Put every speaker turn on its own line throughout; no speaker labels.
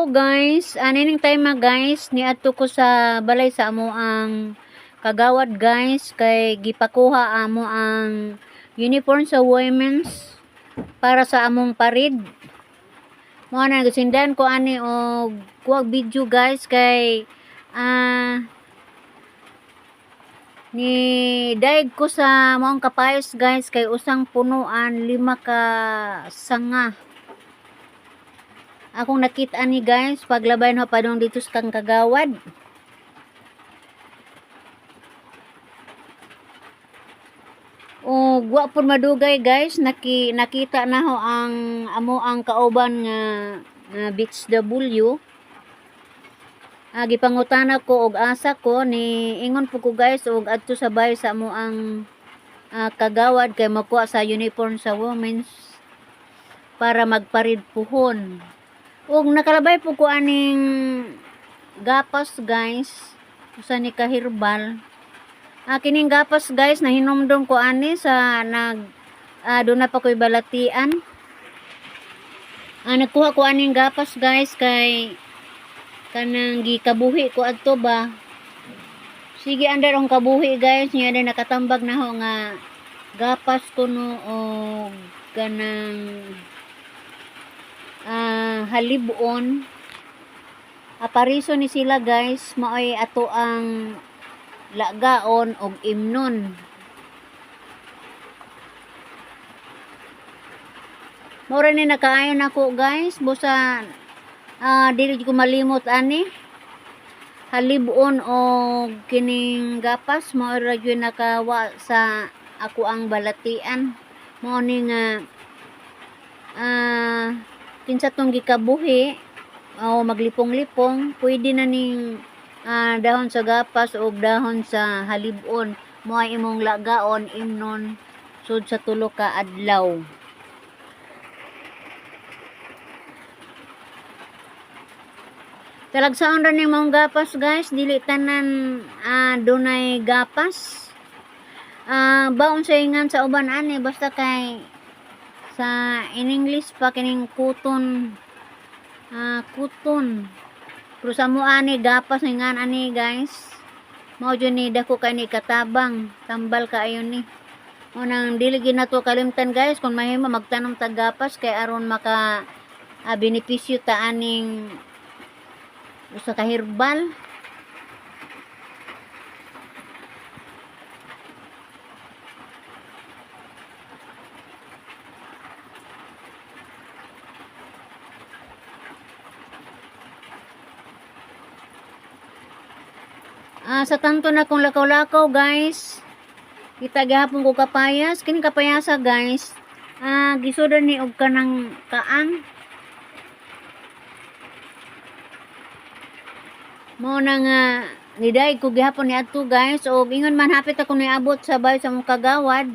guys, anining time guys, niadto ko sa balay sa amo ang kagawad guys, kay gipakuha amo ang uniform sa women's para sa among parid. Mo na gasindan ko ani og kuwag video guys kay ni daig ko sa maong kapayos guys kay usang punuan 5 ka sanga. Akong nakita ni guys paglabay no padong dito sa kang kagawad. O wa pud madugay guys, nakita na ho ang amo ang kauban nga Beach W. Gipangutana ko og asa ko ni ingon po ko guys og adto sa bay sa amo ang kagawad kay makuha sa uniform sa women's para magparid puhon. Og nakalabay po ko aning gapas guys, usa ni kahirbal. Kining gapas guys nahinumdum ko ani sa doon na pa ko'y balatian. Nagkuha ko aning gapas guys kay kanang gikabuhi ko adto ba. Sige andar ang kabuhi guys, niya na nakatambag na ho nga gapas ko no og kanang halibon. Apariso ni sila guys, maoy ato ang lagaon og imnon. Mura ni nakaayon ako guys, busa dili ko malimot ani. Halibon og kining gapas mao ra gyud nakawa sa ako ang balatian. Mao ni nga kinsa tong gikabuhi o maglipong-lipong, pwede na ning dahon sa gapas o dahon sa halibon mo ay imong lagaon imnon sud sa 3 ka adlaw. Talagsaon ra ning mong gapas guys, dili tanan dunay gapas. Baon sa ingan sa uban ani basta kay sa in English pa kining kuton. Kuton. Pero sa mo ani gapas ngan ani guys. Mao jud ni dako kay ni katabang, tambal kaayo ni. Mo nang dili ginato kalimtan guys kung mahimo magtanom ta gapas kay aron maka benepisyo ta aning usa ka herbal. Sa tanto na kong lakaw-lakaw guys, kita gihapon ko kapayas, kini kapayasa guys, gisudan ni og kanang kaang. Mo na nga niday ko gihapon ni adto guys, og ingon man hapit ako niabot sa bayo sa mong kagawad,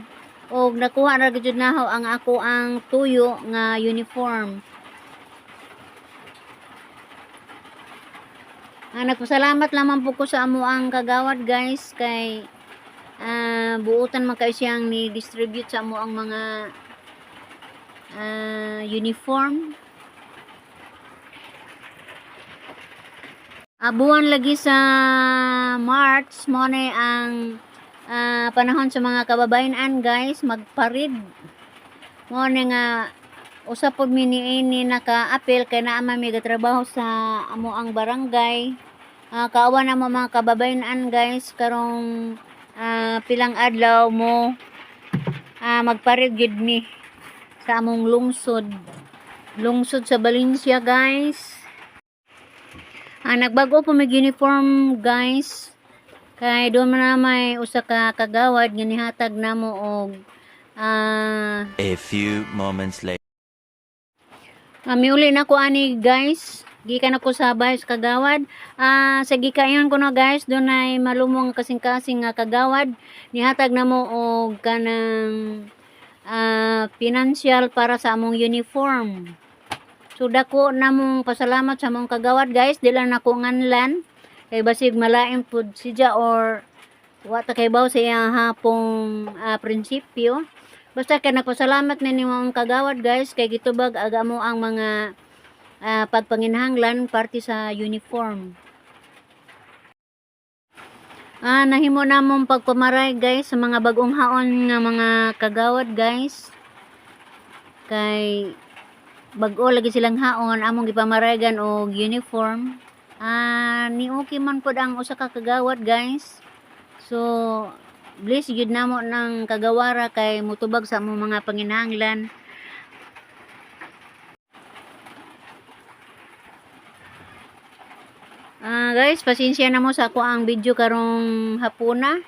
og nakuha ra gyud naho ang ako ang tuyo nga uniform. Nagpasalamat lamang po ko sa amo ang kagawad guys kay buutan man kayo siyang ni-distribute sa amo ang mga uniform. Buwan lagi sa March mo na ang panahon sa mga kababayan guys magparid. Mo na nga usapod ini naka-apel kay naa may trabaho sa amo ang barangay. Kaawan na mo mga kababayan guys karong pilang adlaw mo magparid gid ni sa among lungsod sa Valencia guys. Nagbago po may uniform guys kay doon na may usa ka kagawad nga nihatag namo og
a few moments later.
Miuli na ko ani guys, gikan ako sa bahay sa kagawad. Sa gikayon ko na guys, doon ay malumong kasing-kasing nga kagawad. Nihatag na mo og kanang financial para sa among uniform. So dako na mong pasalamat sa among kagawad guys, dila na ko nganlan. Kay basig malaing pud siya or wata kay baw sa iyang hapong prinsipyo. Basta kay nagpasalamat na ni mong kagawad guys kay gitubag aga mo ang mga pagpanginahanglan parte sa uniform. Nahimo namong pagpamaray guys sa mga bagong haon nga mga kagawad guys. Kay bag-o lagi silang haon among gipamaragan og uniform. Ni okay man pod ang usa ka kagawad guys. So bless gyud namo ng kagawara kay mutubag sa among mga panginahanglan. Guys, pasensya na mo sa ako ang video karong hapuna.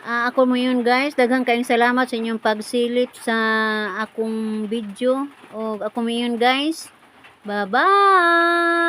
Ako mo yun guys, daghang kaayong salamat sa inyong pagsilip sa akong video. O ako mo yun guys. Bye-bye!